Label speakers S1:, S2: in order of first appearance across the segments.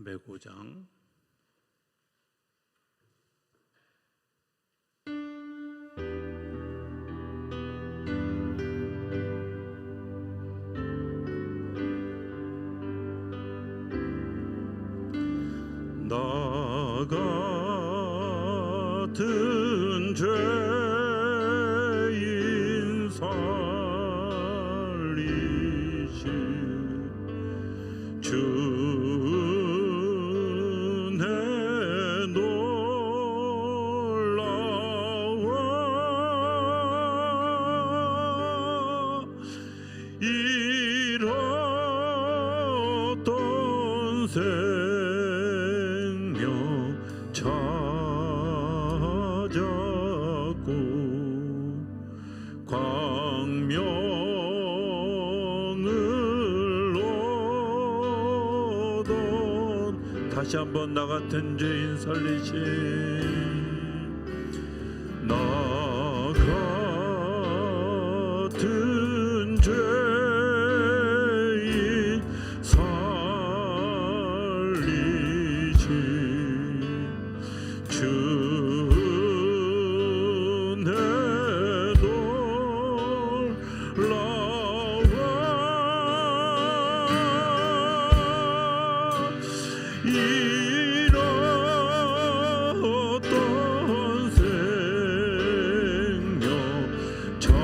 S1: 305장 나 같은 죄인 살리신 주의 놀라워 잃었던 생명 찾았고 광명을 얻은 다시 한번 나 같은 죄인 살리신 나 같은 죄인 살리신 주의 놀라워 잃었던 생명 찾았고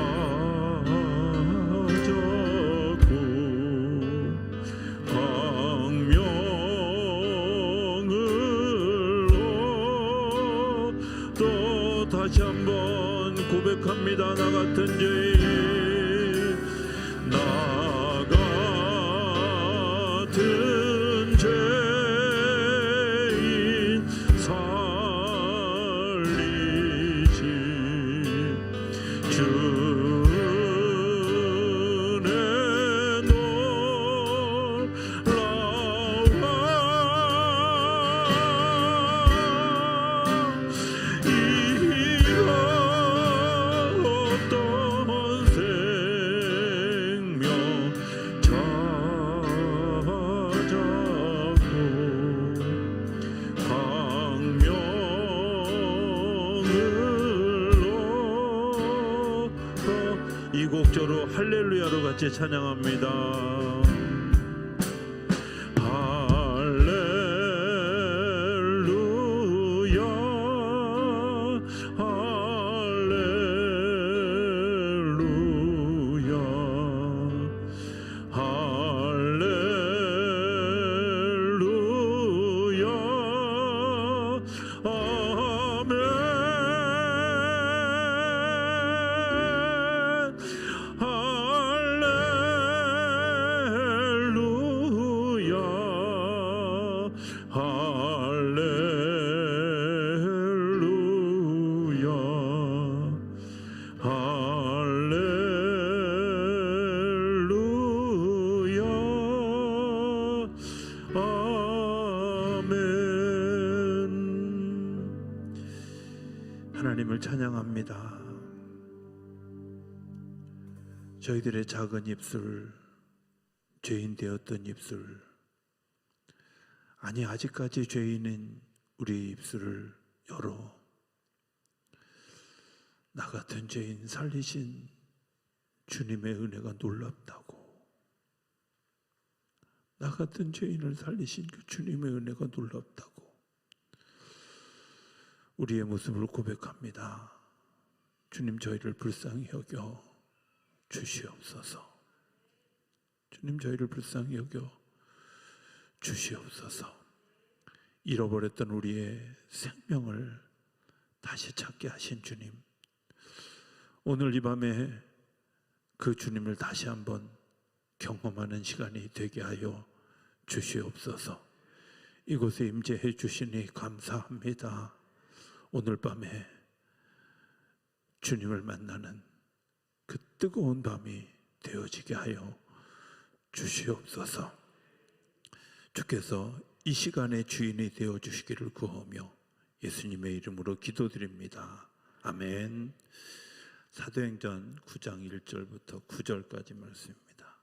S1: 광명을 얻어 다시 한번 고백합니다. 나 같은 죄인 나 같은 죄인 살리신 주의 이 곡조로 할렐루야로 같이 찬양합니다. 할렐루야 할렐루야 할렐루야 아멘 할렐루야 할렐루야 아멘. 하나님을 찬양합니다. 저희들의 작은 입술, 죄인 되었던 입술, 아니 아직까지 죄인인 우리 입술을 열어 나 같은 죄인 살리신 주님의 은혜가 놀랍다고, 나 같은 죄인을 살리신 그 주님의 은혜가 놀랍다고 우리의 모습을 고백합니다. 주님, 저희를 불쌍히 여겨 주시옵소서. 주님, 저희를 불쌍히 여겨 주시옵소서. 잃어버렸던 우리의 생명을 다시 찾게 하신 주님, 오늘 이 밤에 그 주님을 다시 한번 경험하는 시간이 되게 하여 주시옵소서. 이곳에 임재해 주시니 감사합니다. 오늘 밤에 주님을 만나는 그 뜨거운 밤이 되어지게 하여 주시옵소서. 주께서 이 시간의 주인이 되어 주시기를 구하며 예수님의 이름으로 기도드립니다. 아멘. 사도행전 9장 1절부터 9절까지 말씀입니다.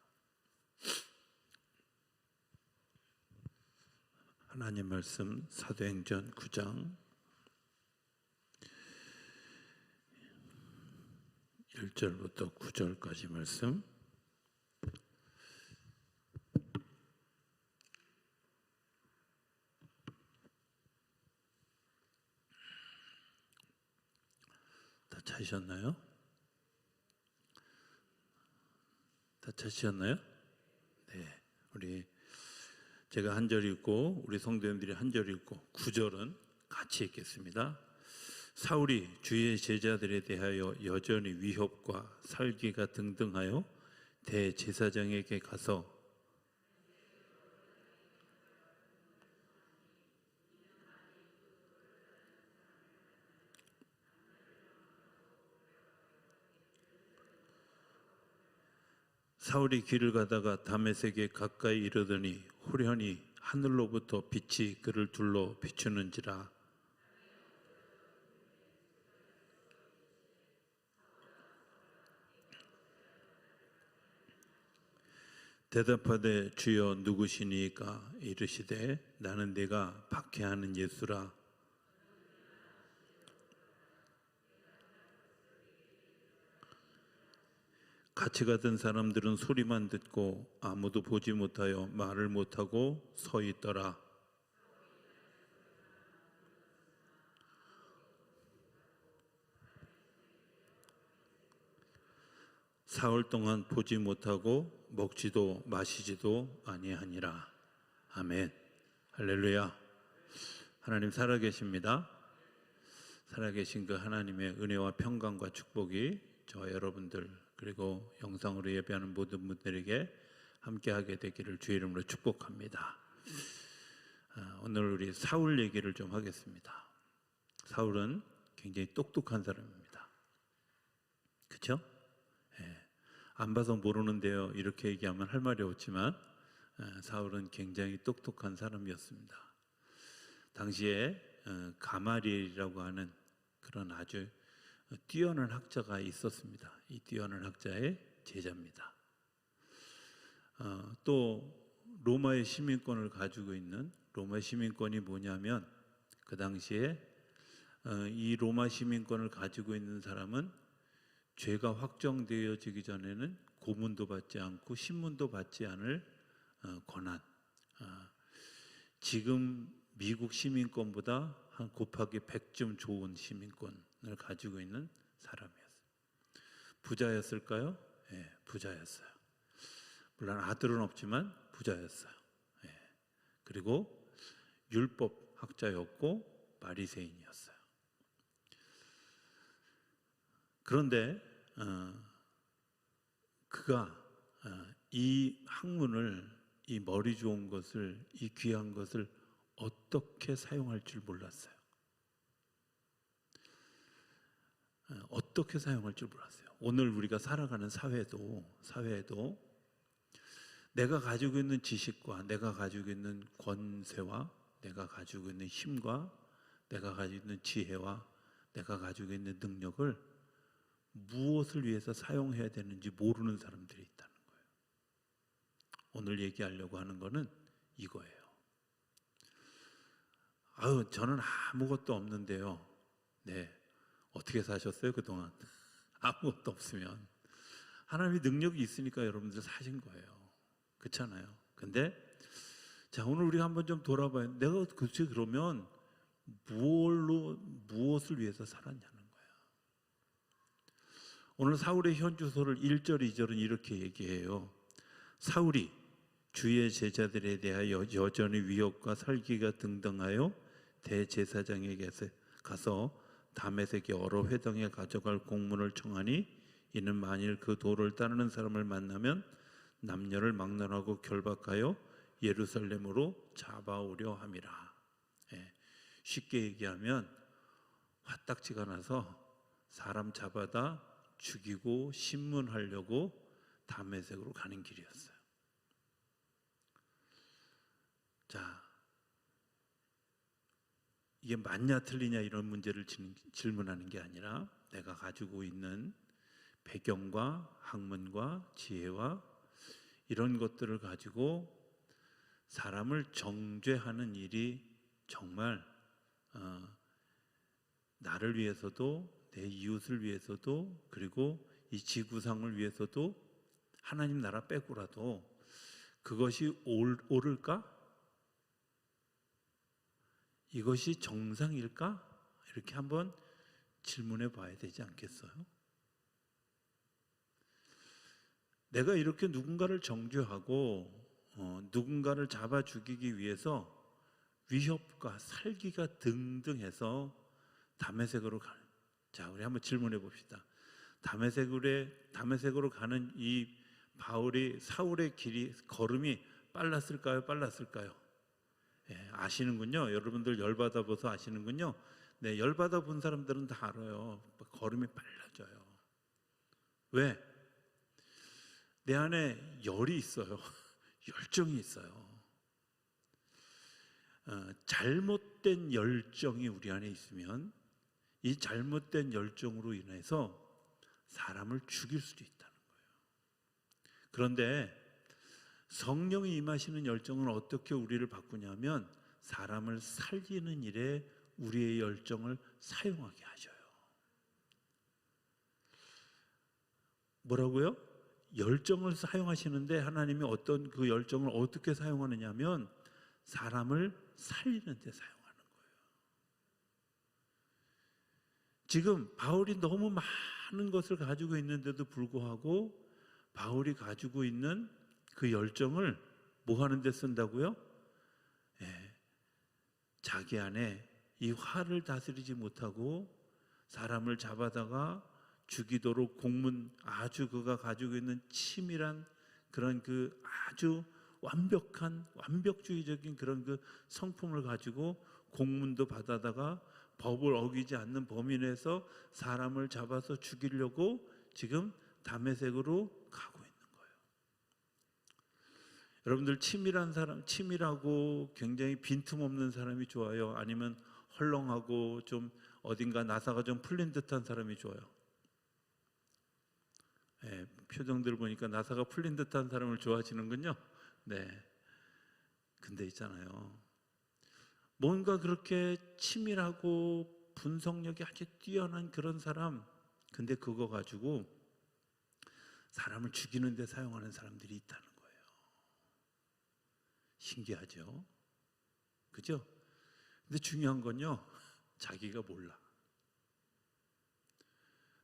S1: 하나님 말씀 사도행전 9장 1절부터 9절까지 말씀. 다 찾으셨나요? 다 찾으셨나요? 네. 제가 한 절 읽고 우리 성도님들이 한 절 읽고 9절은 같이 읽겠습니다. 사울이 주의 제자들에 대하여 여전히 위협과 살기가 등등하여 대제사장에게 가서 사울이 길을 가다가 다메섹에 가까이 이르더니 후련히 하늘로부터 빛이 그를 둘러 비추는지라. 대답하되 주여 누구시니까? 이르시되 나는 네가 박해하는 예수라. 같이 가던 사람들은 소리만 듣고 아무도 보지 못하여 말을 못하고 서 있더라. 사흘 동안 보지 못하고 먹지도 마시지도 아니하니라. 아멘. 할렐루야. 하나님 살아계십니다. 살아계신 그 하나님의 은혜와 평강과 축복이 저와 여러분들 그리고 영상으로 예배하는 모든 분들에게 함께하게 되기를 주의 이름으로 축복합니다. 오늘 우리 사울 얘기를 좀 하겠습니다. 사울은 굉장히 똑똑한 사람입니다. 그렇죠? 안 봐서 모르는데요 이렇게 얘기하면 할 말이 없지만 사울은 굉장히 똑똑한 사람이었습니다. 당시에 가마리엘이라고 하는 그런 아주 뛰어난 학자가 있었습니다. 이 뛰어난 학자의 제자입니다. 또 로마의 시민권을 가지고 있는 로마 시민권이 뭐냐면 그 당시에 이 로마 시민권을 가지고 있는 사람은 죄가 확정되어지기 전에는 고문도 받지 않고 신문도 받지 않을 권한. 지금 미국 시민권보다 한 곱하기 100점 좋은 시민권을 가지고 있는 사람이었어요. 부자였을까요? 네, 부자였어요. 물론 아들은 없지만 부자였어요. 네. 그리고 율법 학자였고 바리새인이었어요. 그런데 그가 이 학문을, 이 머리 좋은 것을, 이 귀한 것을 어떻게 사용할 줄 몰랐어요. 어떻게 사용할 줄 몰랐어요. 오늘 우리가 살아가는 사회도 내가 가지고 있는 지식과 내가 가지고 있는 권세와 내가 가지고 있는 힘과 내가 가지고 있는 지혜와 내가 가지고 있는 능력을 무엇을 위해서 사용해야 되는지 모르는 사람들이 있다는 거예요. 오늘 얘기하려고 하는 거는 이거예요. 저는 아무것도 없는데요. 네. 어떻게 사셨어요, 그동안? 아무것도 없으면. 하나님의 능력이 있으니까 여러분들 사신 거예요. 그렇잖아요. 근데, 자, 오늘 우리가 한번 좀 돌아봐요. 내가 도대체 그러면 무엇을 위해서 살았냐는 거예요. 오늘 사울의 현주소를 1절, 2절은 이렇게 얘기해요. 사울이 주의 제자들에 대하여 여전히 위협과 살기가 등등하여 대제사장에게 가서 다메섹의 여러 회당에 가져갈 공문을 청하니 이는 만일 그 도를 따르는 사람을 만나면 남녀를 막론하고 결박하여 예루살렘으로 잡아오려 함이라. 쉽게 얘기하면 화딱지가 나서 사람 잡아다 죽이고 신문하려고 다메섹으로 가는 길이었어요. 자, 이게 맞냐 틀리냐 이런 문제를 질문하는 게 아니라 내가 가지고 있는 배경과 학문과 지혜와 이런 것들을 가지고 사람을 정죄하는 일이 정말 나를 위해서도 내 이웃을 위해서도 그리고 이 지구상을 위해서도 하나님 나라 빼고라도 그것이 옳을까? 이것이 정상일까? 이렇게 한번 질문해 봐야 되지 않겠어요? 내가 이렇게 누군가를 정죄하고 누군가를 잡아 죽이기 위해서 위협과 살기가 등등해서 다메섹으로 가는. 자, 우리 한번 질문해 봅시다. 다메섹으로 가는 이 사울의 길이 걸음이 빨랐을까요? 빨랐을까요? 예, 아시는군요. 여러분들 열받아 보서 아시는군요. 네, 열받아 본 사람들은 다 알아요. 걸음이 빨라져요. 왜? 내 안에 열이 있어요. 열정이 있어요. 잘못된 열정이 우리 안에 있으면 이 잘못된 열정으로 인해서 사람을 죽일 수도 있다는 거예요. 그런데 성령이 임하시는 열정은 어떻게 우리를 바꾸냐면 사람을 살리는 일에 우리의 열정을 사용하게 하셔요. 뭐라고요? 열정을 사용하시는데 하나님이 어떤 그 열정을 어떻게 사용하느냐면 사람을 살리는 데 사용하는 거예요. 지금 바울이 너무 많은 것을 가지고 있는데도 불구하고 바울이 가지고 있는 그 열정을 뭐 하는 데 쓴다고요? 예, 자기 안에 이 화를 다스리지 못하고 사람을 잡아다가 죽이도록 아주 그가 가지고 있는 치밀한 그런 그 아주 완벽주의적인 그런 그 성품을 가지고 공문도 받아다가 법을 어기지 않는 범위 내에서 사람을 잡아서 죽이려고 지금 다메섹으로 가고 있는 거예요. 여러분들 치밀하고 굉장히 빈틈없는 사람이 좋아요? 아니면 헐렁하고 좀 어딘가 나사가 좀 풀린 듯한 사람이 좋아요? 네, 표정들 보니까 나사가 풀린 듯한 사람을 좋아하시는군요. 네. 근데 있잖아요. 뭔가 그렇게 치밀하고 분석력이 아주 뛰어난 그런 사람, 근데 그거 가지고 사람을 죽이는 데 사용하는 사람들이 있다는 거예요. 신기하죠? 그죠? 근데 중요한 건요, 자기가 몰라.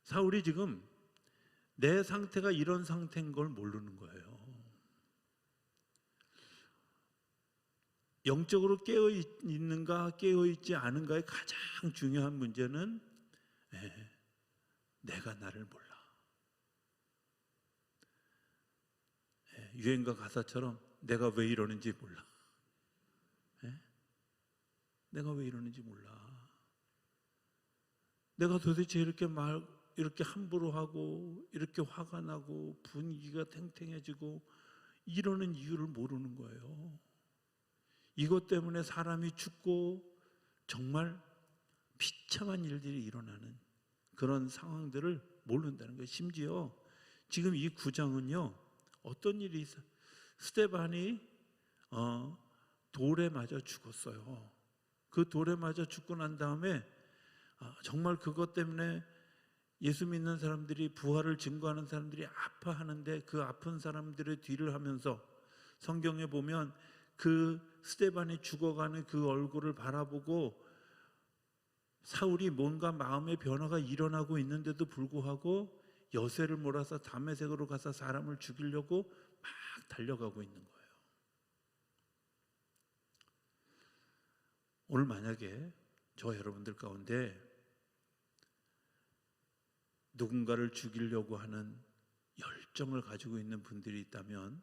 S1: 사울이 지금 내 상태가 이런 상태인 걸 모르는 거예요. 영적으로 깨어있는가 깨어있지 않은가의 가장 중요한 문제는 내가 나를 몰라. 유행가 가사처럼 내가 왜 이러는지 몰라. 내가 왜 이러는지 몰라. 내가 도대체 이렇게 함부로 하고 이렇게 화가 나고 분위기가 탱탱해지고 이러는 이유를 모르는 거예요. 이것 때문에 사람이 죽고 정말 비참한 일들이 일어나는 그런 상황들을 모른다는 거예요. 심지어 지금 이 9장은요 어떤 일이 있어요? 스데반이 돌에 맞아 죽었어요. 그 돌에 맞아 죽고 난 다음에 정말 그것 때문에 예수 믿는 사람들이 부활을 증거하는 사람들이 아파하는데 그 아픈 사람들의 뒤를 하면서 성경에 보면 그 스데반이 죽어가는 그 얼굴을 바라보고 사울이 뭔가 마음의 변화가 일어나고 있는데도 불구하고 여세를 몰아서 다메섹으로 가서 사람을 죽이려고 막 달려가고 있는 거예요. 오늘 만약에 저 여러분들 가운데 누군가를 죽이려고 하는 열정을 가지고 있는 분들이 있다면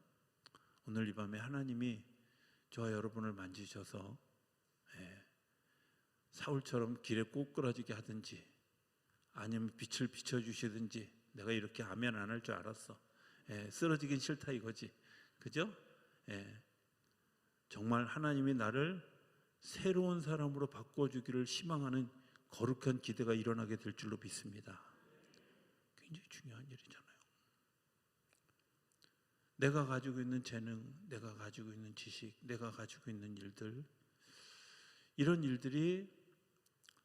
S1: 오늘 이 밤에 하나님이 저와 여러분을 만지셔서 사울처럼 길에 꼬꾸라지게 하든지 아니면 빛을 비춰주시든지 내가 이렇게 아멘 안 할 줄 알았어. 쓰러지긴 싫다 이거지. 그죠? 정말 하나님이 나를 새로운 사람으로 바꿔주기를 희망하는 거룩한 기대가 일어나게 될 줄로 믿습니다. 굉장히 중요한 일이잖아요. 내가 가지고 있는 재능, 내가 가지고 있는 지식, 내가 가지고 있는 일들, 이런 일들이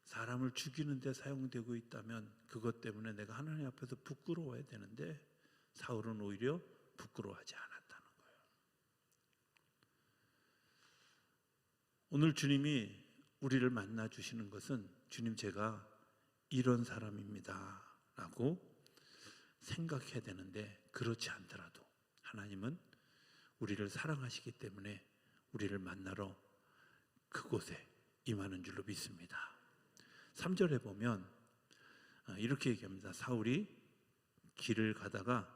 S1: 사람을 죽이는 데 사용되고 있다면 그것 때문에 내가 하나님 앞에서 부끄러워야 되는데 사울은 오히려 부끄러워하지 않았다는 거예요. 오늘 주님이 우리를 만나 주시는 것은 주님 제가 이런 사람입니다 라고 생각해야 되는데 그렇지 않더라도 하나님은 우리를 사랑하시기 때문에 우리를 만나러 그곳에 임하는 줄로 믿습니다. 3절에 보면 이렇게 얘기합니다. 사울이 길을 가다가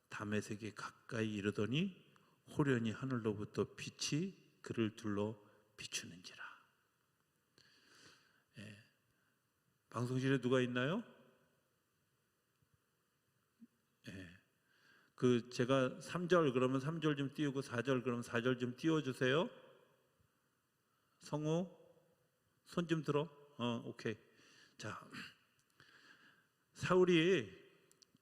S1: 다메섹에 가까이 이르더니 호련히 하늘로부터 빛이 그를 둘러 비추는지라. 예. 방송실에 누가 있나요? 예. 제가 3절 그러면 3절 좀 띄우고 4절 그러면 4절 좀 띄워주세요. 성우 손 좀 들어. 오케이. 자, 사울이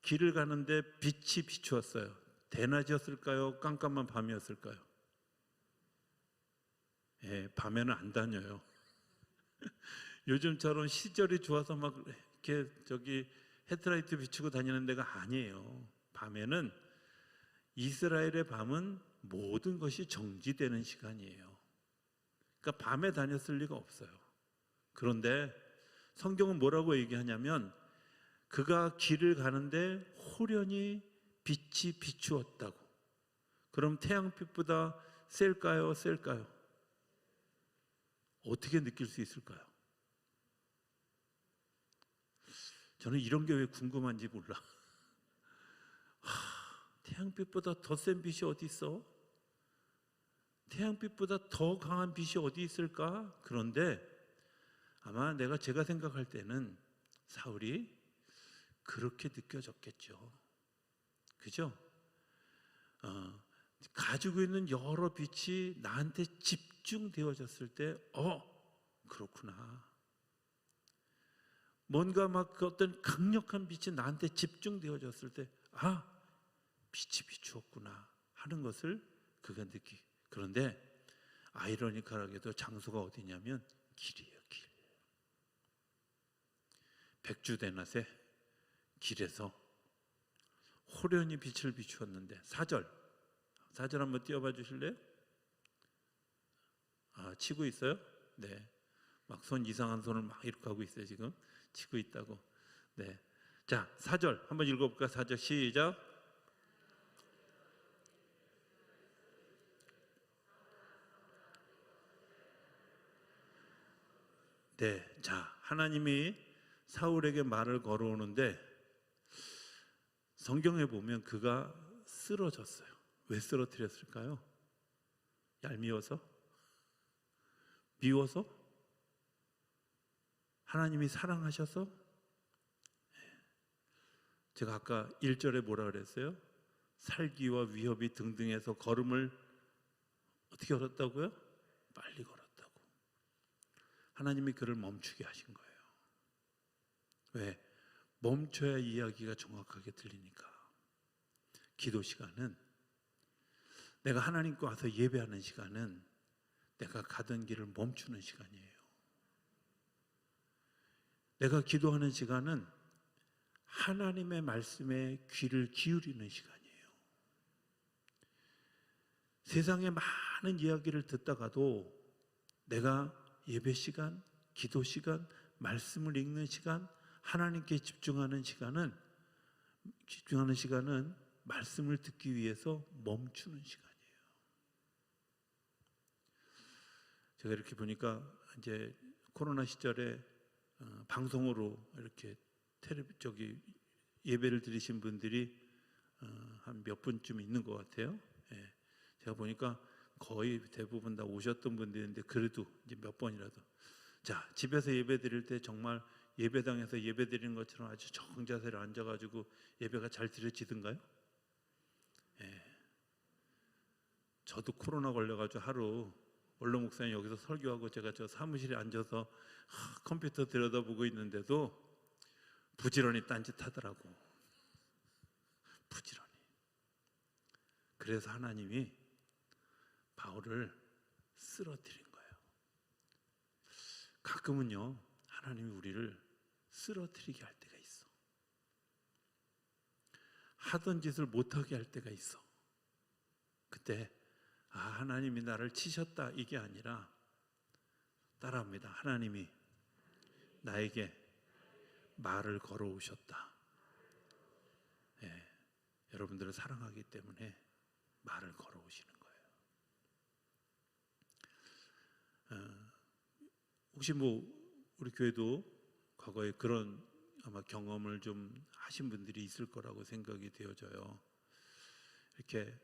S1: 길을 가는데 빛이 비추었어요. 대낮이었을까요? 깜깜한 밤이었을까요? 예, 밤에는 안 다녀요. 요즘처럼 시절이 좋아서 막 이렇게 헤드라이트 비추고 다니는 데가 아니에요. 밤에는 이스라엘의 밤은 모든 것이 정지되는 시간이에요. 그러니까 밤에 다녔을 리가 없어요. 그런데 성경은 뭐라고 얘기하냐면 그가 길을 가는데 호련히 빛이 비추었다고. 그럼 태양빛보다 셀까요? 셀까요? 어떻게 느낄 수 있을까요? 저는 이런 게 왜 궁금한지 몰라. 태양빛보다 더 센 빛이 어디 있어? 태양빛보다 더 강한 빛이 어디 있을까? 그런데 아마 제가 생각할 때는 사울이 그렇게 느껴졌겠죠. 그죠? 가지고 있는 여러 빛이 나한테 집중되어졌을 때, 그렇구나. 뭔가 막 그 어떤 강력한 빛이 나한테 집중되어졌을 때, 빛이 비추었구나 하는 것을 그가 그런데 아이러니컬하게도 장소가 어디냐면 길이에요. 길. 백주대낮에 길에서 호련히 빛을 비추었는데 4절 한번 띄워봐 주실래요? 치고 있어요? 네. 막 손 이상한 손을 막 이렇게 하고 있어요. 지금 치고 있다고. 네. 자, 4절 한번 읽어볼까? 4절 시작. 네. 자, 하나님이 사울에게 말을 걸어오는데 성경에 보면 그가 쓰러졌어요. 왜 쓰러뜨렸을까요? 얄미워서? 미워서? 하나님이 사랑하셔서? 제가 아까 1절에 뭐라 그랬어요? 살기와 위협이 등등해서 걸음을 어떻게 걸었다고요? 빨리 걸었다고. 하나님이 그를 멈추게 하신 거예요. 왜? 멈춰야 이야기가 정확하게 들리니까. 기도 시간은 내가 하나님께 와서 예배하는 시간은 내가 가던 길을 멈추는 시간이에요. 내가 기도하는 시간은 하나님의 말씀에 귀를 기울이는 시간이에요. 세상의 많은 이야기를 듣다가도 내가 예배 시간, 기도 시간, 말씀을 읽는 시간, 하나님께 집중하는 시간은 말씀을 듣기 위해서 멈추는 시간이에요. 제가 이렇게 보니까 이제 코로나 시절에 방송으로 이렇게 예배를 드리신 분들이 한 몇 분쯤 있는 것 같아요. 예. 제가 보니까 거의 대부분 다 오셨던 분들인데 그래도 이제 몇 번이라도 자, 집에서 예배 드릴 때 정말 예배당에서 예배 드리는 것처럼 아주 정자세로 앉아가지고 예배가 잘 드려지던가요? 예. 저도 코로나 걸려가지고 하루 원로 목사님 여기서 설교하고 제가 저 사무실에 앉아서 컴퓨터 들여다보고 있는데도 부지런히 딴짓하더라고. 부지런히. 그래서 하나님이 바울을 쓰러뜨린 거예요. 가끔은요, 하나님이 우리를 쓰러뜨리게 할 때가 있어. 하던 짓을 못하게 할 때가 있어. 그때 하나님이 나를 치셨다 이게 아니라 따라합니다. 하나님이 나에게 말을 걸어오셨다. 예, 여러분들을 사랑하기 때문에 말을 걸어오시는 거예요. 혹시 우리 교회도 과거에 그런 아마 경험을 좀 하신 분들이 있을 거라고 생각이 되어져요. 이렇게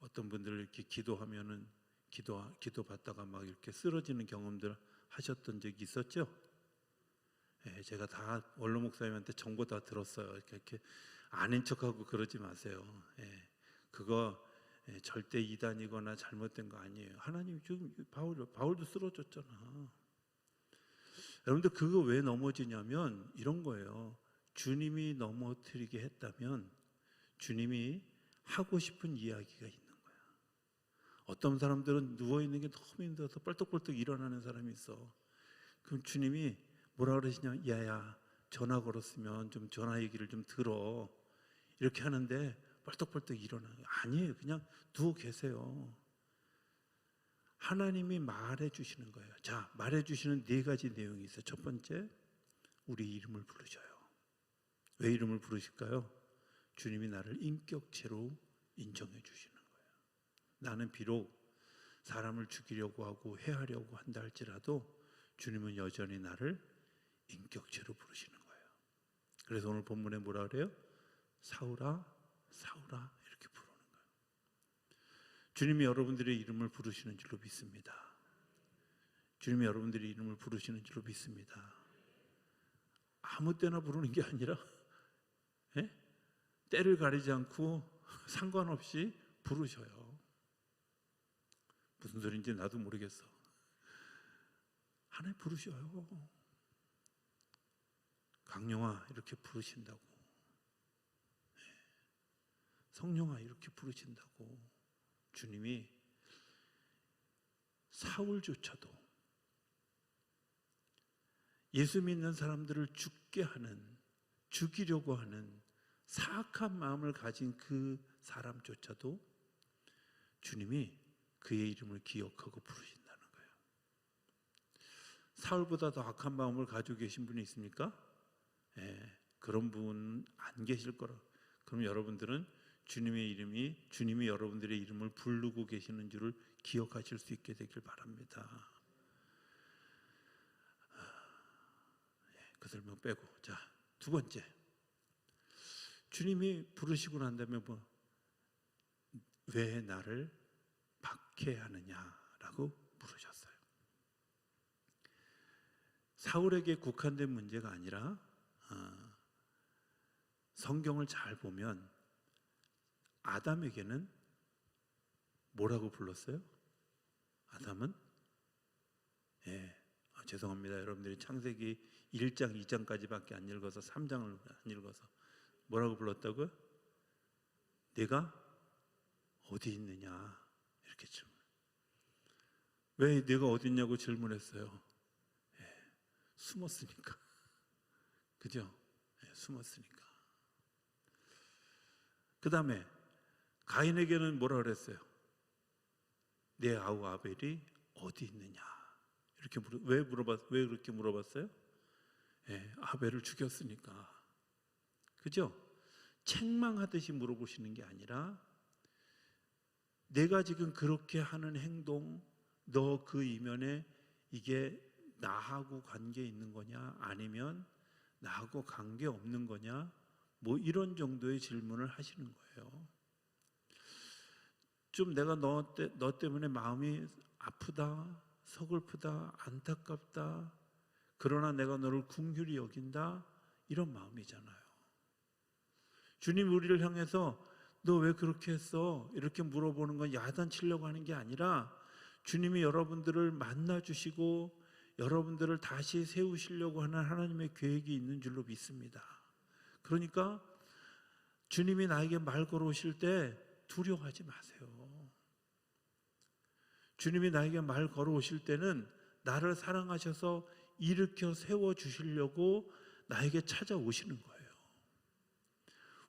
S1: 어떤 분들 이렇게 기도하면은 기도 받다가 막 이렇게 쓰러지는 경험들 하셨던 적이 있었죠? 예, 제가 다 원로 목사님한테 정보 다 들었어요. 이렇게 아닌 척하고 그러지 마세요. 예, 그거 절대 이단이거나 잘못된 거 아니에요. 하나님 지금 바울도 쓰러졌잖아. 여러분들 그거 왜 넘어지냐면 이런 거예요. 주님이 넘어뜨리게 했다면 주님이 하고 싶은 이야기가 있는 거야. 어떤 사람들은 누워있는 게 너무 힘들어서 뻘떡뻘떡 일어나는 사람이 있어. 그럼 주님이 뭐라 그러시냐, 야야 전화 걸었으면 좀 전화 얘기를 좀 들어, 이렇게 하는데 뻘떡뻘떡 일어나요. 아니에요. 그냥 누워 계세요. 하나님이 말해 주시는 거예요. 자, 말해 주시는 4가지 내용이 있어요. 첫 번째, 우리 이름을 부르셔요. 왜 이름을 부르실까요? 주님이 나를 인격체로 인정해 주시는 거예요. 나는 비록 사람을 죽이려고 하고 해하려고 한다 할지라도 주님은 여전히 나를 인격체로 부르시는 거예요. 그래서 오늘 본문에 뭐라 그래요? 사울아, 사울아 이렇게 부르는 거예요. 주님이 여러분들의 이름을 부르시는 줄로 믿습니다. 주님이 여러분들의 이름을 부르시는 줄로 믿습니다. 아무 때나 부르는 게 아니라 때를 가리지 않고 상관없이 부르셔요. 무슨 소리인지 나도 모르겠어. 하나님 부르셔요. 강령아 이렇게 부르신다고, 성령아 이렇게 부르신다고. 주님이 사울조차도 예수 믿는 사람들을 죽게 하는, 죽이려고 하는 사악한 마음을 가진 그 사람조차도 주님이 그의 이름을 기억하고 부르신다는 거예요. 사울보다 더 악한 마음을 가지고 계신 분이 있습니까? 그런 분 안 계실 거라. 그럼 여러분들은 주님이 여러분들의 이름을 부르고 계시는 줄을 기억하실 수 있게 되길 바랍니다. 그 설명 빼고, 자, 두 번째, 주님이 부르시고 난 다음에 왜 나를 박해하느냐라고 물으셨어요. 사울에게 국한된 문제가 아니라 성경을 잘 보면 아담에게는 뭐라고 불렀어요? 아담은 죄송합니다. 여러분들이 창세기 1장, 2장까지밖에 안 읽어서 3장을 안 읽어서 뭐라고 불렀다고요? 내가 어디 있느냐 이렇게 질문. 왜 내가 어디 있냐고 질문했어요? 숨었으니까. 그죠? 숨었으니까. 그 다음에 가인에게는 뭐라 그랬어요? 내 아우 아벨이 어디 있느냐 이렇게 왜 그렇게 물어봤어요? 아벨을 죽였으니까. 그죠? 책망하듯이 물어보시는 게 아니라 내가 지금 그렇게 하는 행동, 너 그 이면에 이게 나하고 관계 있는 거냐 아니면 나하고 관계 없는 거냐, 뭐 이런 정도의 질문을 하시는 거예요. 좀 내가 너 때문에 마음이 아프다, 서글프다, 안타깝다, 그러나 내가 너를 긍휼히 여긴다, 이런 마음이잖아요. 주님 우리를 향해서 너 왜 그렇게 했어? 이렇게 물어보는 건 야단치려고 하는 게 아니라 주님이 여러분들을 만나주시고 여러분들을 다시 세우시려고 하는 하나님의 계획이 있는 줄로 믿습니다. 그러니까 주님이 나에게 말 걸어오실 때 두려워하지 마세요. 주님이 나에게 말 걸어오실 때는 나를 사랑하셔서 일으켜 세워주시려고 나에게 찾아오시는 거예요.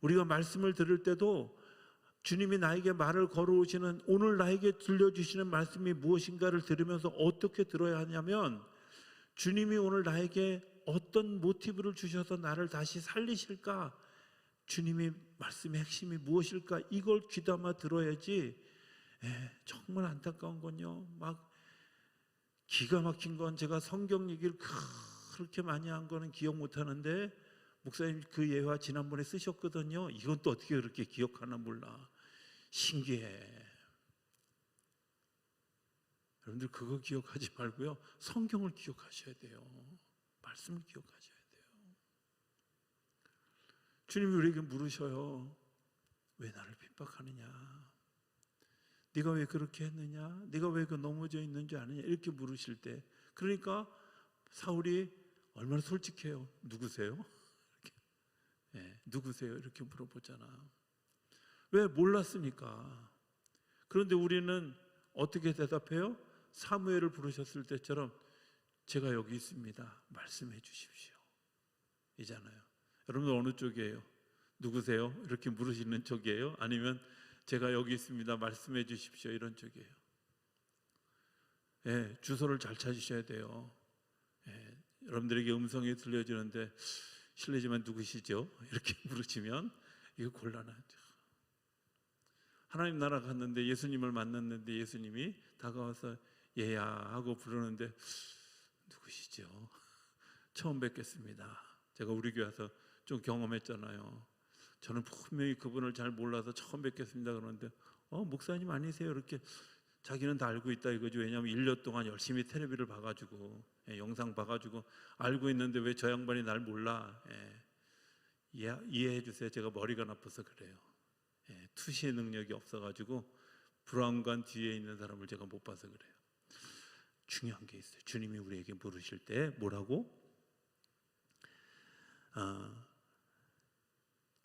S1: 우리가 말씀을 들을 때도 주님이 나에게 말을 걸어오시는, 오늘 나에게 들려주시는 말씀이 무엇인가를 들으면서 어떻게 들어야 하냐면, 주님이 오늘 나에게 어떤 모티브를 주셔서 나를 다시 살리실까, 주님이 말씀의 핵심이 무엇일까, 이걸 귀담아 들어야지. 정말 안타까운 건요, 막 기가 막힌 건, 제가 성경 얘기를 그렇게 많이 한 거는 기억 못 하는데, 목사님 그 예화 지난번에 쓰셨거든요. 이건 또 어떻게 그렇게 기억하나 몰라. 신기해. 여러분들 그거 기억하지 말고요, 성경을 기억하셔야 돼요. 말씀을 기억하셔야 돼요. 주님이 우리에게 물으셔요. 왜 나를 핍박하느냐? 네가 왜 그렇게 했느냐? 네가 왜 그 넘어져 있는 줄 아느냐? 이렇게 물으실 때, 그러니까 사울이 얼마나 솔직해요. 누구세요? 이렇게. 누구세요? 이렇게 물어보잖아. 왜? 몰랐으니까. 그런데 우리는 어떻게 대답해요? 사무엘을 부르셨을 때처럼 제가 여기 있습니다, 말씀해 주십시오, 이잖아요. 여러분들 어느 쪽이에요? 누구세요? 이렇게 물으시는 쪽이에요? 아니면 제가 여기 있습니다, 말씀해 주십시오, 이런 쪽이에요? 주소를 잘 찾으셔야 돼요. 여러분들에게 음성이 들려지는데 실례지만 누구시죠? 이렇게 물으시면 이거 곤란하죠. 하나님 나라 갔는데 예수님을 만났는데 예수님이 다가와서 얘야 하고 부르는데 누구시죠? 처음 뵙겠습니다. 제가 우리 교회 와서 좀 경험했잖아요. 저는 분명히 그분을 잘 몰라서 처음 뵙겠습니다 그러는데 목사님 아니세요? 이렇게 자기는 다 알고 있다 이거죠. 왜냐하면 1년 동안 열심히 텔레비를 봐가지고 영상 봐가지고 알고 있는데 왜 저 양반이 날 몰라. 이해해 주세요. 제가 머리가 나빠서 그래요. 투시의 능력이 없어가지고 브라운관 뒤에 있는 사람을 제가 못 봐서 그래요. 중요한 게 있어요. 주님이 우리에게 물으실 때 뭐라고?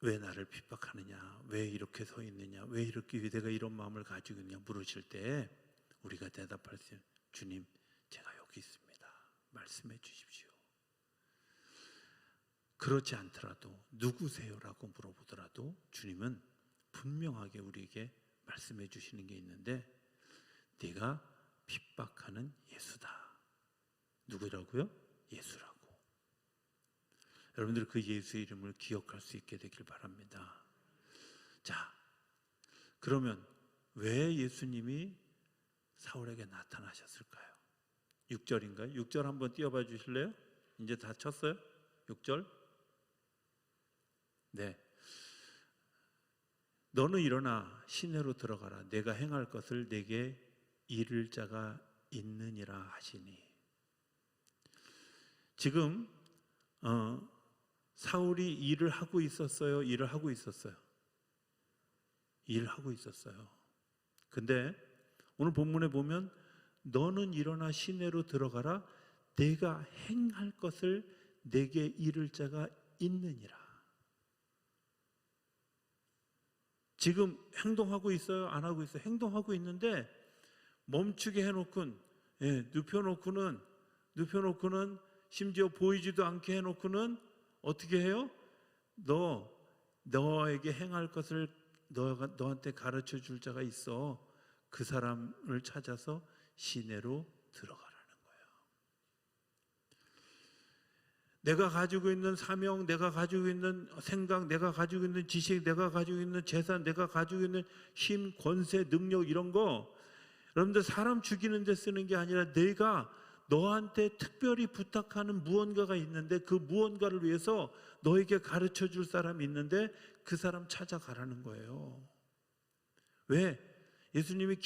S1: 왜 나를 핍박하느냐? 왜 이렇게 서 있느냐? 왜 이렇게 내가 이런 마음을 가지고 있느냐? 물으실 때 우리가 대답할 때 주님, 제가 여기 있습니다, 말씀해 주십시오. 그렇지 않더라도 누구세요라고 물어보더라도 주님은 분명하게 우리에게 말씀해 주시는 게 있는데, 네가 핍박하는 예수다. 누구라고요? 예수라고. 여러분들 그 예수 이름을 기억할 수 있게 되길 바랍니다. 자, 그러면 왜 예수님이 사울에게 나타나셨을까요? 6절인가요? 6절 한번 띄워봐 주실래요? 이제 다 쳤어요? 6절? 네. 너는 일어나 시내로 들어가라. 내가 행할 것을 내게 이를 자가 있느니라 하시니. 지금 사울이 일을 하고 있었어요? 일을 하고 있었어요? 일을 하고 있었어요. 근데 오늘 본문에 보면 너는 일어나 시내로 들어가라. 내가 행할 것을 내게 이를 자가 있느니라. 지금 행동하고 있어요? 안 하고 있어요? 행동하고 있는데 멈추게 해놓고는, 눕혀놓고는 심지어 보이지도 않게 해놓고는 어떻게 해요? 너에게 행할 것을 너한테 가르쳐 줄 자가 있어. 그 사람을 찾아서 시내로 들어가라는 거예요. 내가 가지고 있는 사명, 내가 가지고 있는 생각, 내가 가지고 있는 지식, 내가 가지고 있는 재산, 내가 가지고 있는 힘, 권세, 능력 이런 거 여러분들 사람 죽이는 데 쓰는 게 아니라 내가 너한테 특별히 부탁하는 무언가가 있는데 그 무언가를 위해서 너에게 가르쳐 줄 사람이 있는데 그 사람 찾아가라는 거예요. 왜? 예수님이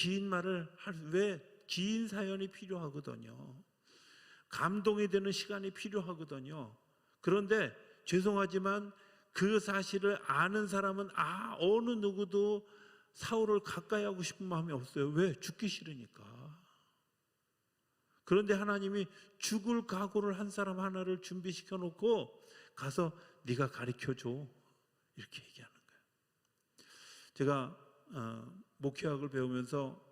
S1: 왜 긴 사연이 필요하거든요. 감동이 되는 시간이 필요하거든요. 그런데 죄송하지만 그 사실을 아는 사람은 어느 누구도 사울을 가까이 하고 싶은 마음이 없어요. 왜? 죽기 싫으니까. 그런데 하나님이 죽을 각오를 한 사람 하나를 준비시켜 놓고 가서 네가 가르쳐줘 이렇게 얘기하는 거예요. 제가 목회학을 배우면서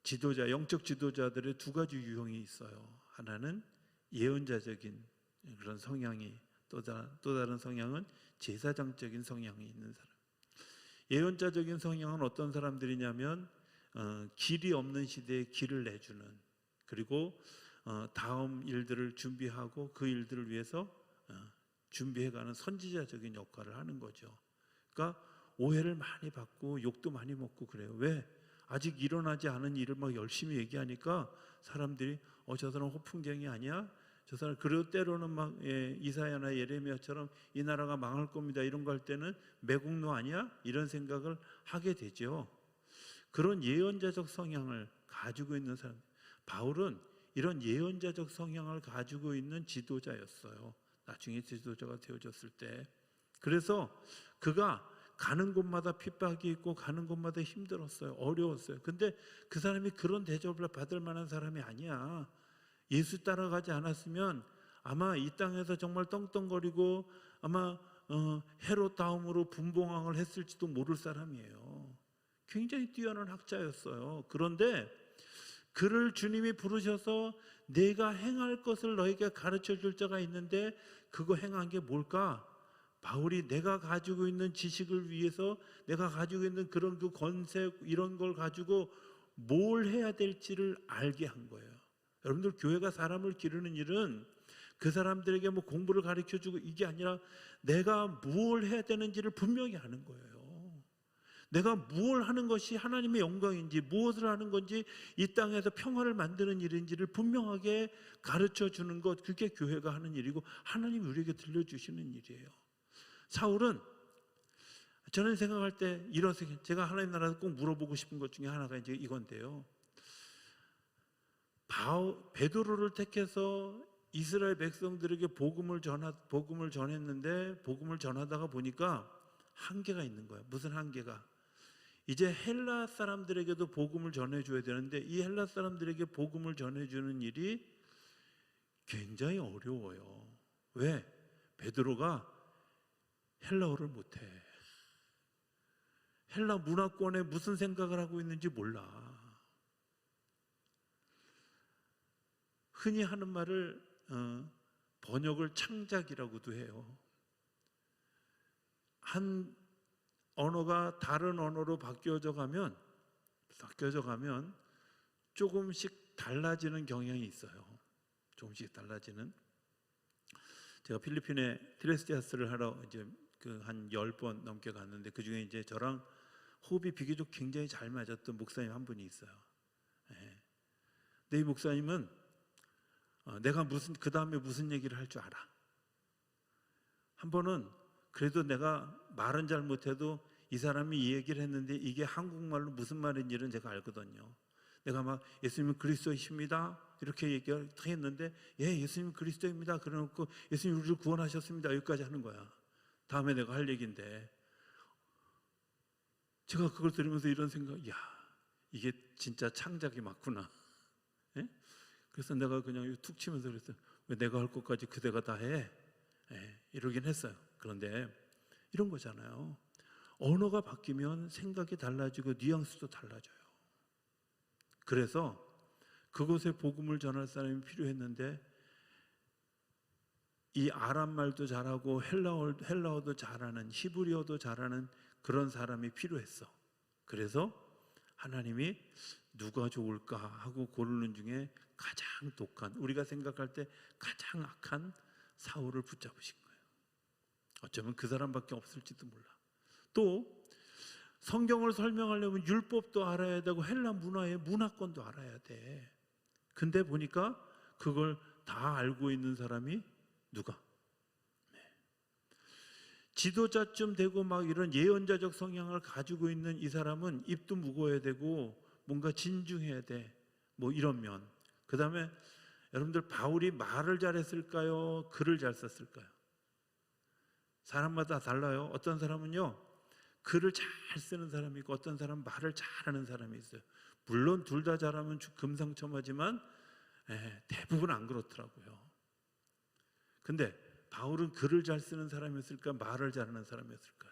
S1: 지도자, 영적 지도자들의 두 가지 유형이 있어요. 하나는 예언자적인 그런 성향이, 또 다른 성향은 제사장적인 성향이 있는 사람. 예언자적인 성향은 어떤 사람들이냐면 길이 없는 시대에 길을 내주는, 그리고 다음 일들을 준비하고 그 일들을 위해서 준비해가는 선지자적인 역할을 하는 거죠. 그러니까 오해를 많이 받고 욕도 많이 먹고 그래요. 왜? 아직 일어나지 않은 일을 막 열심히 얘기하니까 사람들이 저 사람 호풍쟁이 아니야? 저 사람, 그리고 때로는 막 이사야나 예레미야처럼 이 나라가 망할 겁니다 이런 거 할 때는 매국노 아니야? 이런 생각을 하게 되죠. 그런 예언자적 성향을 가지고 있는 사람, 바울은 이런 예언자적 성향을 가지고 있는 지도자였어요. 나중에 지도자가 되어졌을 때. 그래서 그가 가는 곳마다 핍박이 있고 가는 곳마다 힘들었어요. 어려웠어요. 근데 그 사람이 그런 대접을 받을 만한 사람이 아니야. 예수 따라가지 않았으면 아마 이 땅에서 정말 떵떵거리고 아마 헤롯 다음으로 분봉왕을 했을지도 모를 사람이에요. 굉장히 뛰어난 학자였어요. 그런데 그를 주님이 부르셔서 내가 행할 것을 너에게 가르쳐 줄 자가 있는데 그거 행한 게 뭘까? 바울이 내가 가지고 있는 지식을 위해서, 내가 가지고 있는 그런 그 권세 이런 걸 가지고 뭘 해야 될지를 알게 한 거예요. 여러분들, 교회가 사람을 기르는 일은 그 사람들에게 뭐 공부를 가르쳐주고 이게 아니라 내가 뭘 해야 되는지를 분명히 아는 거예요. 내가 뭘 하는 것이 하나님의 영광인지, 무엇을 하는 건지, 이 땅에서 평화를 만드는 일인지를 분명하게 가르쳐주는 것, 그게 교회가 하는 일이고 하나님이 우리에게 들려주시는 일이에요. 사울은, 저는 생각할 때 이런 생각, 제가 하나님 나라에서 꼭 물어보고 싶은 것 중에 하나가 이제 이건데요. 베드로를 택해서 이스라엘 백성들에게 복음을 전했는데 복음을 전하다가 보니까 한계가 있는 거예요. 무슨 한계가? 이제 헬라 사람들에게도 복음을 전해줘야 되는데 이 헬라 사람들에게 복음을 전해주는 일이 굉장히 어려워요. 왜? 베드로가 헬라어를 못해. 헬라 문화권에 무슨 생각을 하고 있는지 몰라. 흔히 하는 말을 번역을 창작이라고도 해요. 한 언어가 다른 언어로 바뀌어져 가면 조금씩 달라지는 경향이 있어요. 조금씩 달라지는. 제가 필리핀에 트레스티아스를 하러 이제 한 10번 넘게 갔는데 그 중에 이제 저랑 호흡이 비교적 굉장히 잘 맞았던 목사님 한 분이 있어요. 근데 이 목사님은 내가 그 다음에 무슨 얘기를 할 줄 알아. 한 번은 그래도 내가 말은 잘 못해도 이 사람이 이 얘기를 했는데 이게 한국말로 무슨 말인지는 제가 알거든요. 내가 막 예수님은 그리스도이십니다 이렇게 얘기를 했는데 예, 예수님은 그리스도입니다 그래놓고 예수님 우리를 구원하셨습니다 여기까지 하는 거야. 다음에 내가 할 얘기인데 제가 그걸 들으면서 이런 생각, 야, 이게 진짜 창작이 맞구나. 예? 그래서 내가 그냥 툭 치면서 그랬어요. 왜 내가 할 것까지 그대가 다 해? 이러긴 했어요. 그런데 이런 거잖아요. 언어가 바뀌면 생각이 달라지고 뉘앙스도 달라져요. 그래서 그곳에 복음을 전할 사람이 필요했는데 이 아람말도 잘하고 헬라어도 잘하는, 히브리어도 잘하는 그런 사람이 필요했어. 그래서 하나님이 누가 좋을까 하고 고르는 중에 가장 독한, 우리가 생각할 때 가장 악한 사울을 붙잡으신 거예요. 어쩌면 그 사람밖에 없을지도 몰라. 또 성경을 설명하려면 율법도 알아야 되고 헬라 문화의 문화권도 알아야 돼. 근데 보니까 그걸 다 알고 있는 사람이 누가? 지도자쯤 되고 막 이런 예언자적 성향을 가지고 있는 이 사람은 입도 무거워야 되고 뭔가 진중해야 돼. 뭐 이런 면. 그 다음에 여러분들, 바울이 말을 잘했을까요? 글을 잘 썼을까요? 사람마다 달라요. 어떤 사람은요, 글을 잘 쓰는 사람이 있고 어떤 사람은 말을 잘하는 사람이 있어요. 물론 둘 다 잘하면 금상첨화지만 대부분 안 그렇더라고요. 근데 바울은 글을 잘 쓰는 사람이었을까? 말을 잘하는 사람이었을까요?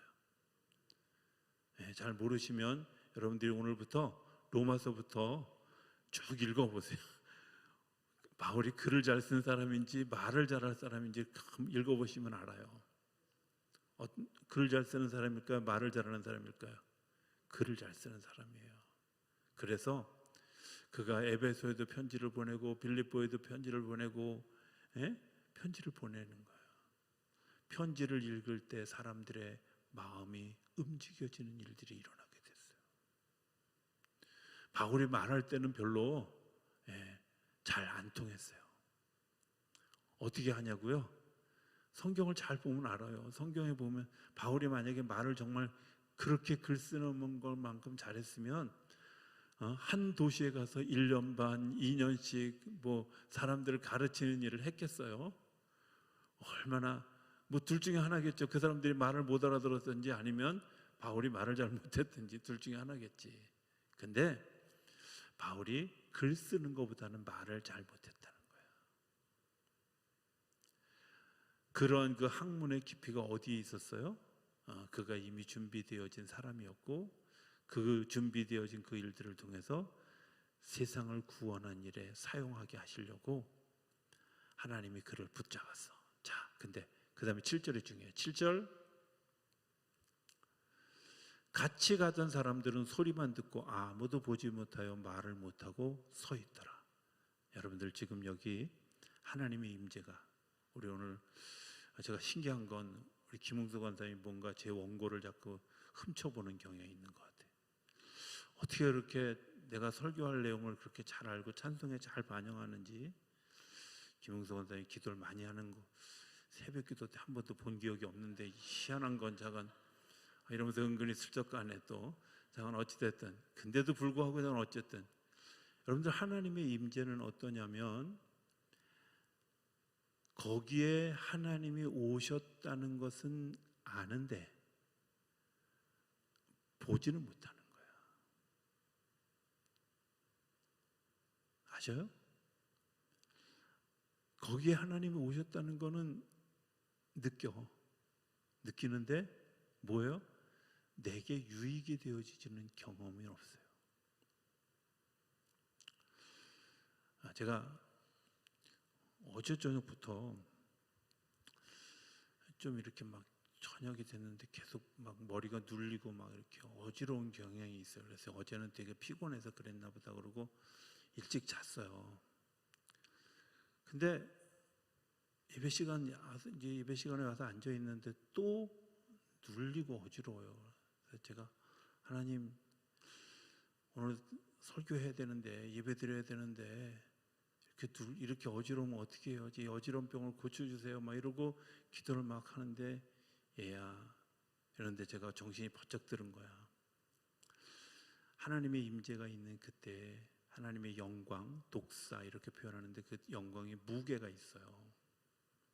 S1: 잘 모르시면 여러분들이 오늘부터 로마서부터 쭉 읽어보세요. 바울이 글을 잘 쓴 사람인지 말을 잘할 사람인지 읽어보시면 알아요. 글을 잘 쓰는 사람일까요? 말을 잘하는 사람일까요? 글을 잘 쓰는 사람이에요. 그래서 그가 에베소에도 편지를 보내고 빌립보에도 편지를 보내고 편지를 보내는 거예요. 편지를 읽을 때 사람들의 마음이 움직여지는 일들이 일어나게 됐어요. 바울이 말할 때는 별로 잘 안 통했어요. 어떻게 하냐고요? 성경을 잘 보면 알아요. 성경에 보면 바울이 만약에 말을 정말 그렇게 글 쓰는 것만큼 잘했으면 한 도시에 가서 1년 반, 2년씩 뭐 사람들을 가르치는 일을 했겠어요? 얼마나 뭐 둘 중에 하나겠죠. 그 사람들이 말을 못 알아들었든지 아니면 바울이 말을 잘 못했든지 둘 중에 하나겠지. 근데 바울이 글 쓰는 것보다는 말을 잘 못했다는 거예요. 그런 그 학문의 깊이가 어디에 있었어요? 그가 이미 준비되어진 사람이었고 그 준비되어진 그 일들을 통해서 세상을 구원한 일에 사용하게 하시려고 하나님이 그를 붙잡았어. 자, 근데 그 다음에 7절이 중요해요. 7절 같이 가던 사람들은 소리만 듣고 아무도 보지 못하여 말을 못하고 서 있더라. 여러분들 지금 여기 하나님의 임재가 우리 오늘 제가 신기한 건 우리 김웅수 권사님이 뭔가 제 원고를 자꾸 훔쳐보는 경향이 있는 것 같아요. 어떻게 그렇게 내가 설교할 내용을 그렇게 잘 알고 찬송에 잘 반영하는지. 김웅수 권사님이 기도를 많이 하는 거 새벽 기도 때 한 번도 본 기억이 없는데 희한한 건 잠깐 이러면서 은근히 슬쩍 가네 또. 잠깐 어찌됐든 근데도 불구하고 저는 어쨌든 여러분들 하나님의 임재는 어떠냐면 거기에 하나님이 오셨다는 것은 아는데 보지는 못하는 거야. 아셔요? 거기에 하나님이 오셨다는 거는 느끼는데 뭐예요? 내게 유익이 되어지는 경험이 없어요. 제가 어제 저녁부터 좀 이렇게 막 저녁이 됐는데 계속 막 머리가 눌리고 막 이렇게 어지러운 경향이 있어요. 그래서 어제는 되게 피곤해서 그랬나 보다 그러고 일찍 잤어요. 근데 예배 시간에 와서 앉아 있는데 또 눌리고 어지러워요. 그래서 제가 하나님 오늘 설교해야 되는데 예배 드려야 되는데 이렇게 어지러우면 어떻게 해요? 이 어지러운 병을 고쳐주세요. 막 이러고 기도를 막 하는데 얘야 이런데 제가 정신이 번쩍 드는 거야. 하나님의 임재가 있는 그때 하나님의 영광, 독사 이렇게 표현하는데 그 영광에 무게가 있어요.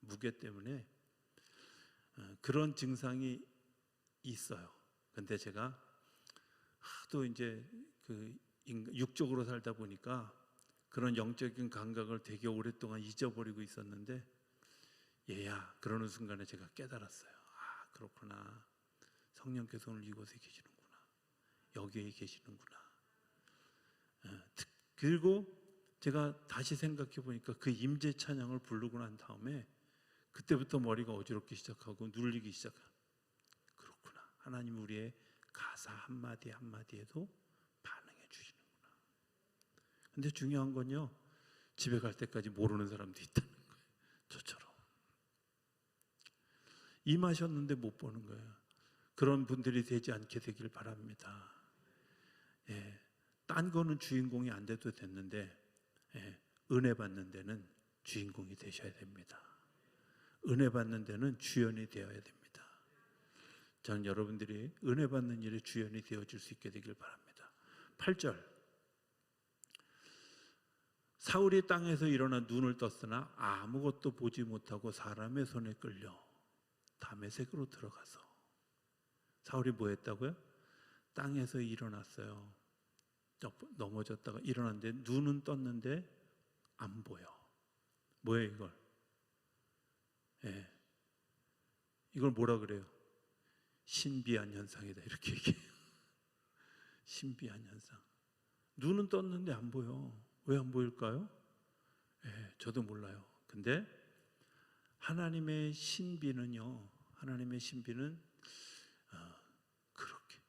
S1: 무게 때문에 그런 증상이 있어요. 근데 제가 하도 이제 그 육적으로 살다 보니까 그런 영적인 감각을 되게 오랫동안 잊어버리고 있었는데 얘야 그러는 순간에 제가 깨달았어요. 아 그렇구나. 성령께서 오늘 이곳에 계시는구나. 여기에 계시는구나. 그리고 제가 다시 생각해 보니까 그 임재 찬양을 부르고 난 다음에 그때부터 머리가 어지럽기 시작하고 눌리기 시작해요. 그렇구나. 하나님 우리의 가사 한마디 한마디에도 반응해 주시는구나. 근데 중요한 건요. 집에 갈 때까지 모르는 사람도 있다는 거예요. 저처럼. 임하셨는데 못 보는 거예요. 그런 분들이 되지 않게 되길 바랍니다. 예, 딴 거는 주인공이 안 돼도 됐는데 은혜 받는 데는 주인공이 되셔야 됩니다. 은혜 받는 데는 주연이 되어야 됩니다. 저는 여러분들이 은혜 받는 일에 주연이 되어질 수 있게 되길 바랍니다. 8절 사울이 땅에서 일어나 눈을 떴으나 아무것도 보지 못하고 사람의 손에 끌려 다메섹으로 들어가서 사울이 뭐 했다고요? 땅에서 일어났어요. 넘어졌다가 일어났는데 눈은 떴는데 안 보여. 뭐예요 이걸? 이걸 뭐라 그래요? 신비한 현상이다 이렇게 얘기해요. 신비한 현상. 눈은 떴는데 안 보여. 왜 안 보일까요? 저도 몰라요. 근데 하나님의 신비는요, 하나님의 신비는 그렇게.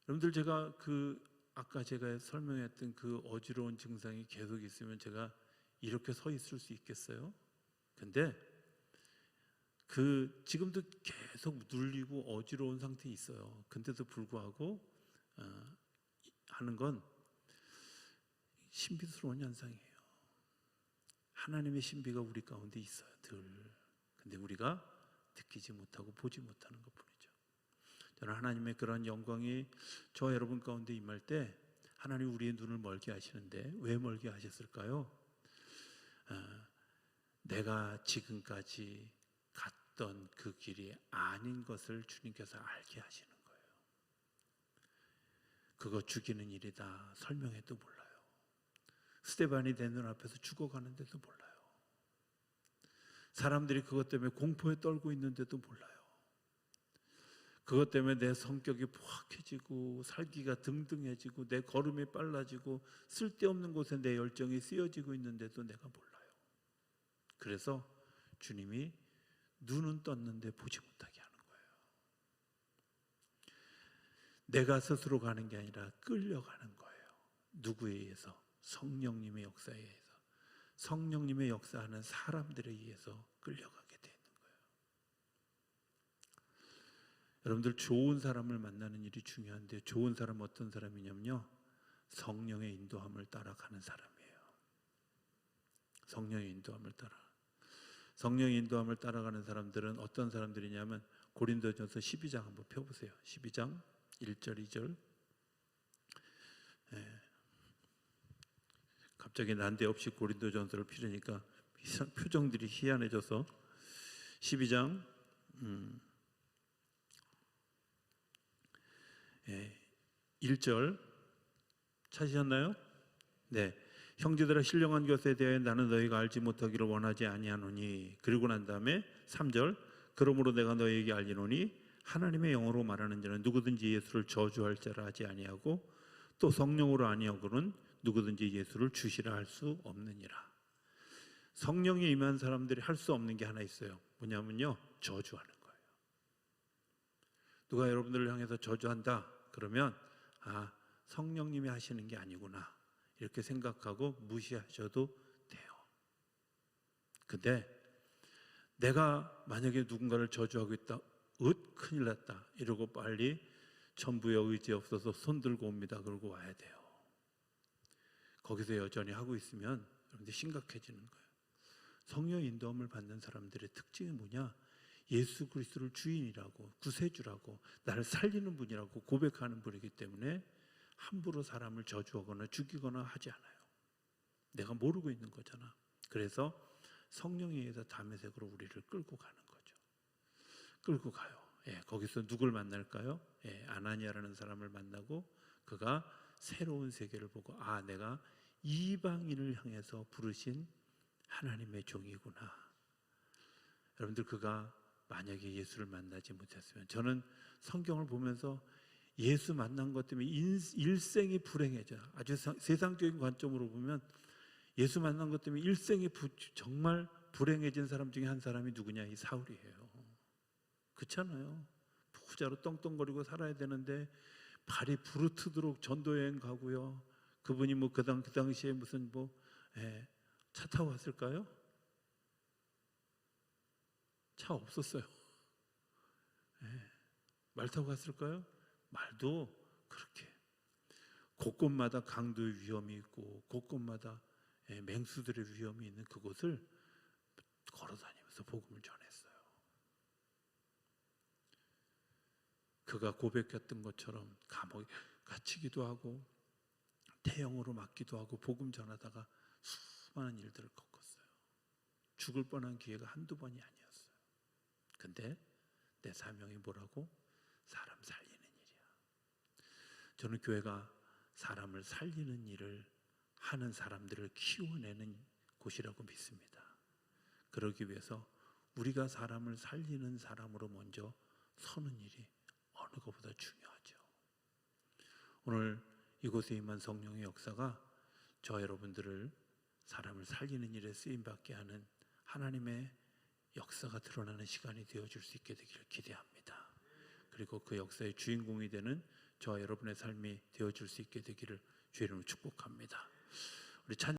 S1: 여러분들, 제가 아까 제가 설명했던 그 어지러운 증상이 계속 있으면 제가 이렇게 서 있을 수 있겠어요? 근데 지금도 계속 눌리고 어지러운 상태에 있어요. 근데도 불구하고 하는 건 신비스러운 현상이에요. 하나님의 신비가 우리 가운데 있어요, 늘. 근데 우리가 느끼지 못하고 보지 못하는 것뿐이죠. 저는 하나님의 그런 영광이 저 여러분 가운데 임할 때 하나님 우리의 눈을 멀게 하시는데 왜 멀게 하셨을까요? 내가 지금까지 갔던 그 길이 아닌 것을 주님께서 알게 하시는 거예요. 그거 죽이는 일이다 설명해도 몰라요. 스데반이 내 눈앞에서 죽어가는데도 몰라요. 사람들이 그것 때문에 공포에 떨고 있는데도 몰라요. 그것 때문에 내 성격이 포악해지고 살기가 등등해지고 내 걸음이 빨라지고 쓸데없는 곳에 내 열정이 쓰여지고 있는데도 내가 몰라요. 그래서 주님이 눈은 떴는데 보지 못하게 하는 거예요. 내가 스스로 가는 게 아니라 끌려가는 거예요. 누구에 의해서? 성령님의 역사에 의해서. 성령님의 역사하는 사람들에 의해서 끌려가게 되는 거예요. 여러분들, 좋은 사람을 만나는 일이 중요한데 좋은 사람은 어떤 사람이냐면요, 성령의 인도함을 따라가는 사람이에요. 성령의 인도함을 따라. 성령의 인도함을 따라가는 사람들은 어떤 사람들이냐면 고린도전서 12장 한번 펴보세요. 12장 1절 2절. 갑자기 난데없이 고린도전서를 피우니까 표정들이 희한해져서 12장 1절 찾으셨나요? 네. 형제들아, 신령한 것에 대하여 나는 너희가 알지 못하기를 원하지 아니하노니. 그리고 난 다음에 3절. 그러므로 내가 너희에게 알리노니 하나님의 영으로 말하는 자는 누구든지 예수를 저주할 자라 하지 아니하고 또 성령으로 아니하고는 누구든지 예수를 주시라 할 수 없느니라. 성령이 임한 사람들이 할 수 없는 게 하나 있어요. 뭐냐면요, 저주하는 거예요. 누가 여러분들을 향해서 저주한다 그러면 성령님이 하시는 게 아니구나 이렇게 생각하고 무시하셔도 돼요. 근데 내가 만약에 누군가를 저주하고 있다, 큰일 났다 이러고 빨리 전부에 의지 없어서 손 들고 옵니다 그러고 와야 돼요. 거기서 여전히 하고 있으면 여러분들 심각해지는 거예요. 성령의 인도함을 받는 사람들의 특징이 뭐냐? 예수 그리스도를 주인이라고, 구세주라고, 나를 살리는 분이라고 고백하는 분이기 때문에 함부로 사람을 저주하거나 죽이거나 하지 않아요. 내가 모르고 있는 거잖아. 그래서 성령에 의해서 다메섹으로 우리를 끌고 가는 거죠. 끌고 가요. 거기서 누굴 만날까요? 아나니아라는 사람을 만나고 그가 새로운 세계를 보고 내가 이방인을 향해서 부르신 하나님의 종이구나. 여러분들, 그가 만약에 예수를 만나지 못했으면, 저는 성경을 보면서 예수 만난 것 때문에 일생이 불행해져요. 아주 세상적인 관점으로 보면 예수 만난 것 때문에 일생이 정말 불행해진 사람 중에 한 사람이 누구냐? 이 사울이에요. 그렇잖아요. 부자로 떵떵거리고 살아야 되는데 발이 부르트도록 전도여행 가고요. 그분이 그 당시에 무슨 차 타고 왔을까요? 차 없었어요. 말 타고 갔을까요? 말도 그렇게 곳곳마다 강도의 위험이 있고 곳곳마다 맹수들의 위험이 있는 그곳을 걸어다니면서 복음을 전했어요. 그가 고백했던 것처럼 감옥에 갇히기도 하고 태형으로 맞기도 하고 복음 전하다가 수많은 일들을 겪었어요. 죽을 뻔한 기회가 한두 번이 아니었어요. 근데 내 사명이 뭐라고? 사람 살리는 일이야. 저는 교회가 사람을 살리는 일을 하는 사람들을 키워내는 곳이라고 믿습니다. 그러기 위해서 우리가 사람을 살리는 사람으로 먼저 서는 일이 어느 것보다 중요하죠. 오늘 이곳에 임한 성령의 역사가 저 여러분들을 사람을 살리는 일에 쓰임받게 하는 하나님의 역사가 드러나는 시간이 되어줄 수 있게 되기를 기대합니다. 그리고 그 역사의 주인공이 되는 저와 여러분의 삶이 되어줄 수 있게 되기를 주의 이름으로 축복합니다. 우리 찬